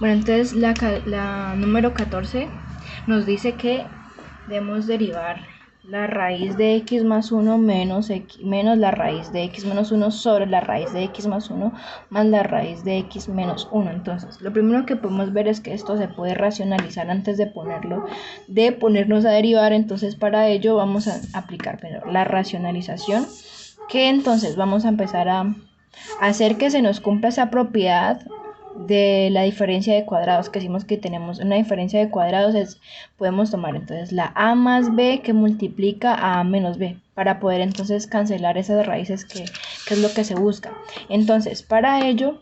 Bueno, entonces la número 14 nos dice que debemos derivar la raíz de x más 1 menos la raíz de x menos 1 sobre la raíz de x más 1 más la raíz de x menos 1. Entonces, lo primero que podemos ver es que esto se puede racionalizar antes de ponernos a derivar. Entonces, para ello vamos a aplicar primero la racionalización, que entonces vamos a empezar a hacer que se nos cumpla esa propiedad de la diferencia de cuadrados, que decimos que tenemos una diferencia de cuadrados, podemos tomar entonces la a más b que multiplica a menos b, para poder entonces cancelar esas raíces que es lo que se busca. Entonces, para ello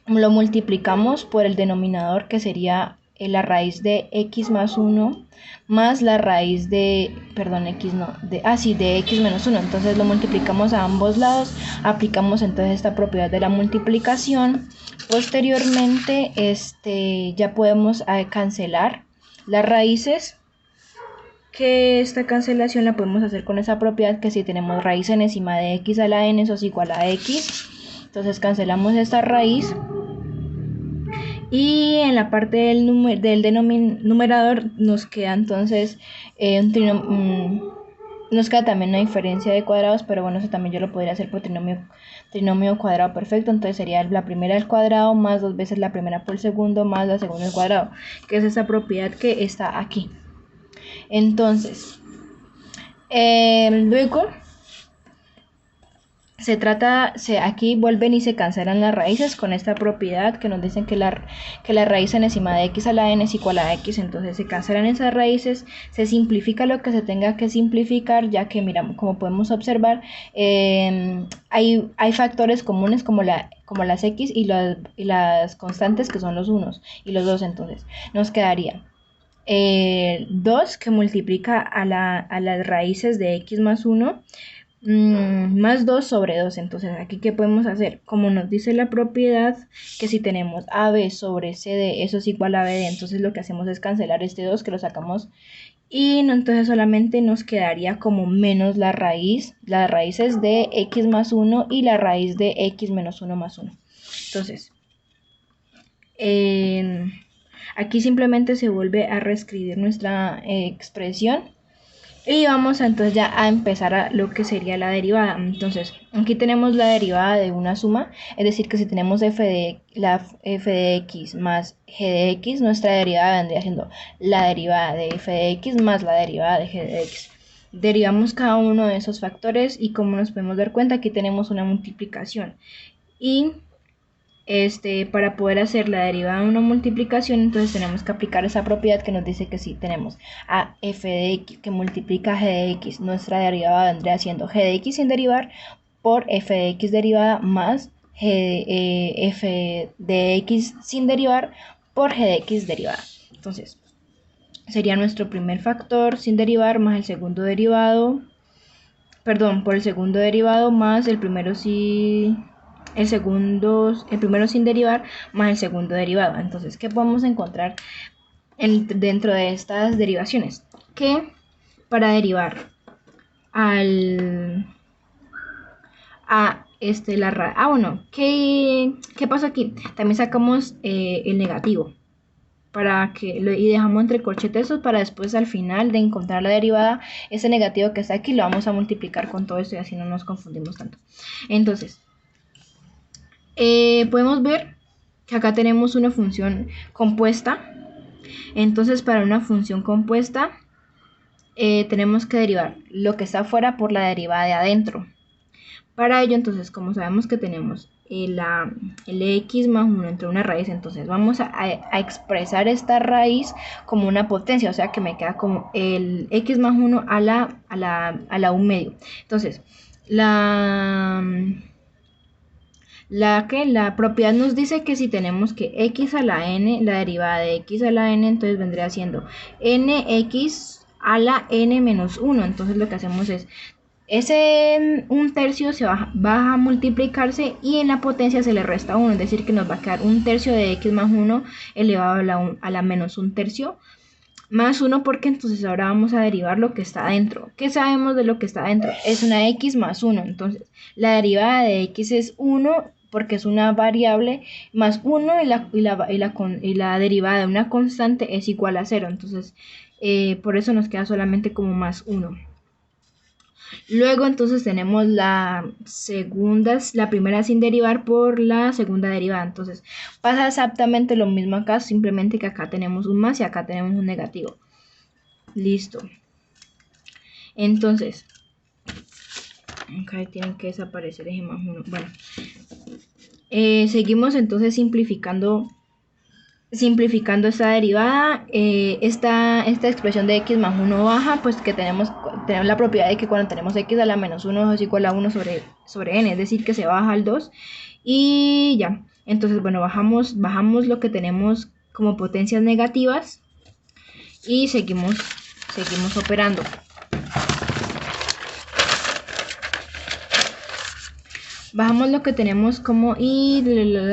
lo multiplicamos por el denominador, que sería la raíz de x más 1 más la raíz de, de x menos 1. Entonces lo multiplicamos a ambos lados, aplicamos entonces esta propiedad de la multiplicación. Posteriormente ya podemos cancelar las raíces, que esta cancelación la podemos hacer con esa propiedad, que si tenemos raíz enésima de x a la n, eso es igual a x. Entonces cancelamos esta raíz. Y en la parte del numerador nos queda entonces nos queda también una diferencia de cuadrados, pero bueno, eso también yo lo podría hacer por trinomio cuadrado perfecto. Entonces sería la primera al cuadrado más 2 veces la primera por segundo más la segunda al cuadrado, que es esa propiedad que está aquí. Entonces, luego aquí vuelven y se cancelan las raíces con esta propiedad que nos dicen que la raíz enésima de x a la n es igual a x. Entonces se cancelan esas raíces, se simplifica lo que se tenga que simplificar, ya que miramos, como podemos observar, hay factores comunes como las x y las constantes, que son los unos y los dos. Entonces nos quedaría 2 que multiplica a las raíces de x más 1 más 2 sobre 2. Entonces aquí ¿qué podemos hacer? Como nos dice la propiedad, que si tenemos AB sobre CD, eso es igual a BD, entonces lo que hacemos es cancelar este 2, que lo sacamos, y no, entonces solamente nos quedaría como menos las raíces de x más 1 y la raíz de x menos 1 más 1. Entonces aquí simplemente se vuelve a reescribir nuestra expresión. Y vamos entonces ya a empezar a lo que sería la derivada. Entonces aquí tenemos la derivada de una suma, es decir que si tenemos f de x más g de x, nuestra derivada vendría siendo la derivada de f de x más la derivada de g de x. Derivamos cada uno de esos factores y, como nos podemos dar cuenta, aquí tenemos una multiplicación, y para poder hacer la derivada de una multiplicación, entonces tenemos que aplicar esa propiedad que nos dice que si tenemos a f de x que multiplica g de x, nuestra derivada vendría siendo g de x sin derivar por f de x derivada más f de x sin derivar por g de x derivada. Entonces sería nuestro primer factor sin derivar más el segundo derivado, por el segundo derivado más el primero el primero sin derivar más el segundo derivado. Entonces, ¿qué podemos encontrar dentro de estas derivaciones? Que para derivar ¿qué pasa aquí? También sacamos el negativo y dejamos entre corchetes para después, al final de encontrar la derivada, ese negativo que está aquí lo vamos a multiplicar con todo esto y así no nos confundimos tanto. Entonces podemos ver que acá tenemos una función compuesta. Entonces, para una función compuesta tenemos que derivar lo que está afuera por la derivada de adentro. Para ello, entonces, como sabemos que tenemos el x más 1 entre una raíz, entonces vamos a expresar esta raíz como una potencia, o sea que me queda como el x más 1 a la 1 medio. Entonces, la propiedad nos dice que si tenemos que x a la n, la derivada de x a la n, entonces vendría siendo nx a la n menos 1. Entonces lo que hacemos es, ese 1/3 va a multiplicarse y en la potencia se le resta 1, es decir que nos va a quedar 1/3 de x más 1 elevado a la menos 1/3 más 1, porque entonces ahora vamos a derivar lo que está adentro. ¿Qué sabemos de lo que está adentro? Es una x más 1, entonces la derivada de x es 1 porque es una variable más 1 y la derivada de una constante es igual a 0. Entonces, por eso nos queda solamente como más 1. Luego entonces tenemos la primera sin derivar por la segunda derivada. Entonces pasa exactamente lo mismo acá, simplemente que acá tenemos un más y acá tenemos un negativo. Listo. Entonces, acá tienen que desaparecer ese más 1. Bueno, seguimos entonces simplificando esta derivada. Esta expresión de x más 1 baja, pues que tenemos la propiedad de que cuando tenemos x a la menos 1 es igual a 1 sobre n, es decir, que se baja al 2 y ya. Entonces, bueno, bajamos lo que tenemos como potencias negativas y seguimos operando. Bajamos lo que tenemos como y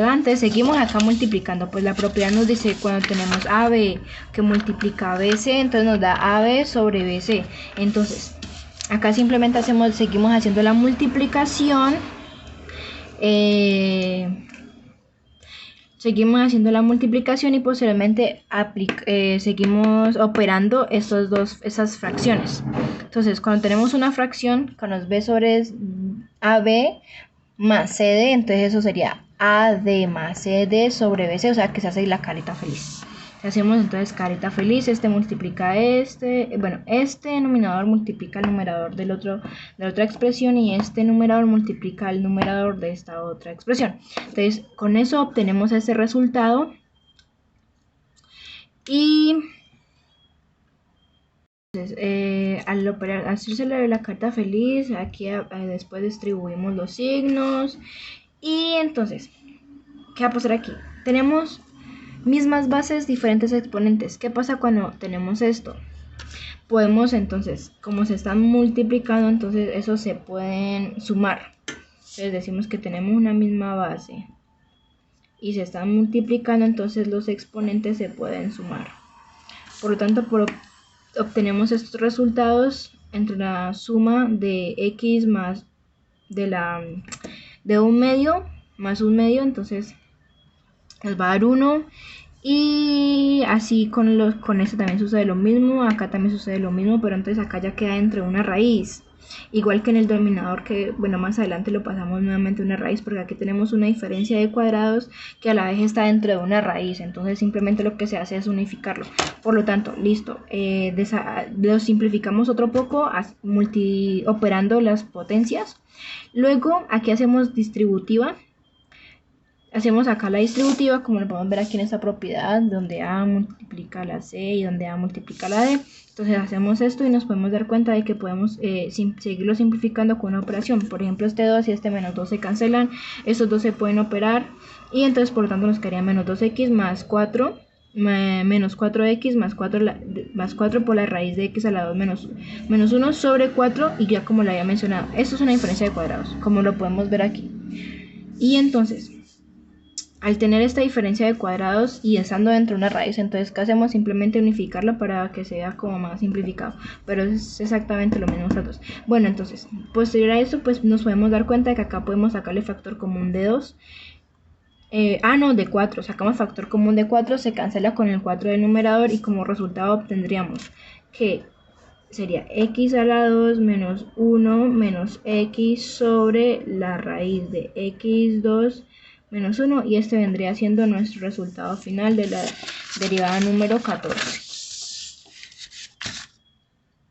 antes seguimos acá multiplicando. Pues la propiedad nos dice cuando tenemos AB que multiplica BC, entonces nos da AB sobre BC. Entonces acá simplemente seguimos haciendo la multiplicación. Seguimos haciendo la multiplicación y posteriormente seguimos operando esas fracciones. Entonces cuando tenemos una fracción con los B sobre AB más CD, entonces eso sería AD más CD sobre BC, o sea que se hace la carita feliz. Hacemos entonces carita feliz, multiplica bueno, este denominador multiplica el numerador de la otra expresión y este numerador multiplica el numerador de esta otra expresión. Entonces con eso obtenemos ese resultado y entonces, al hacerse la carta feliz, aquí después distribuimos los signos y entonces, ¿qué va a pasar aquí? Tenemos mismas bases, diferentes exponentes. ¿Qué pasa cuando tenemos esto? Podemos entonces, como se están multiplicando, entonces esos se pueden sumar. Entonces decimos que tenemos una misma base y se están multiplicando, entonces los exponentes se pueden sumar. Por lo tanto, obtenemos estos resultados entre la suma de x más de un medio más un medio, entonces nos va a dar 1 y así con esto también sucede lo mismo, acá también sucede lo mismo, pero entonces acá ya queda entre una raíz, igual que en el denominador, que bueno, más adelante lo pasamos nuevamente a una raíz porque aquí tenemos una diferencia de cuadrados que a la vez está dentro de una raíz, entonces simplemente lo que se hace es unificarlo. Por lo tanto, listo, lo simplificamos otro poco operando las potencias. Luego aquí hacemos distributiva. Hacemos acá la distributiva, como lo podemos ver aquí en esta propiedad, donde A multiplica la C y donde A multiplica la D. Entonces hacemos esto y nos podemos dar cuenta de que podemos seguirlo simplificando con una operación. Por ejemplo, este 2 y este menos 2 se cancelan, estos dos se pueden operar y entonces por lo tanto nos quedaría menos 2x más 4, menos 4x más 4 por la raíz de x a la 2 menos 1 sobre 4 y ya como lo había mencionado. Esto es una diferencia de cuadrados, como lo podemos ver aquí. Y entonces, al tener esta diferencia de cuadrados y estando dentro de una raíz, entonces ¿qué hacemos? Simplemente unificarlo para que sea como más simplificado, pero es exactamente lo mismo nosotros. Bueno, entonces, posterior a esto, pues nos podemos dar cuenta de que acá podemos sacarle factor común de 2. No, de 4, sacamos factor común de 4, se cancela con el 4 del numerador y como resultado obtendríamos que sería x a la 2 menos 1 menos x sobre la raíz de x2 menos 1 y este vendría siendo nuestro resultado final de la derivada número 14.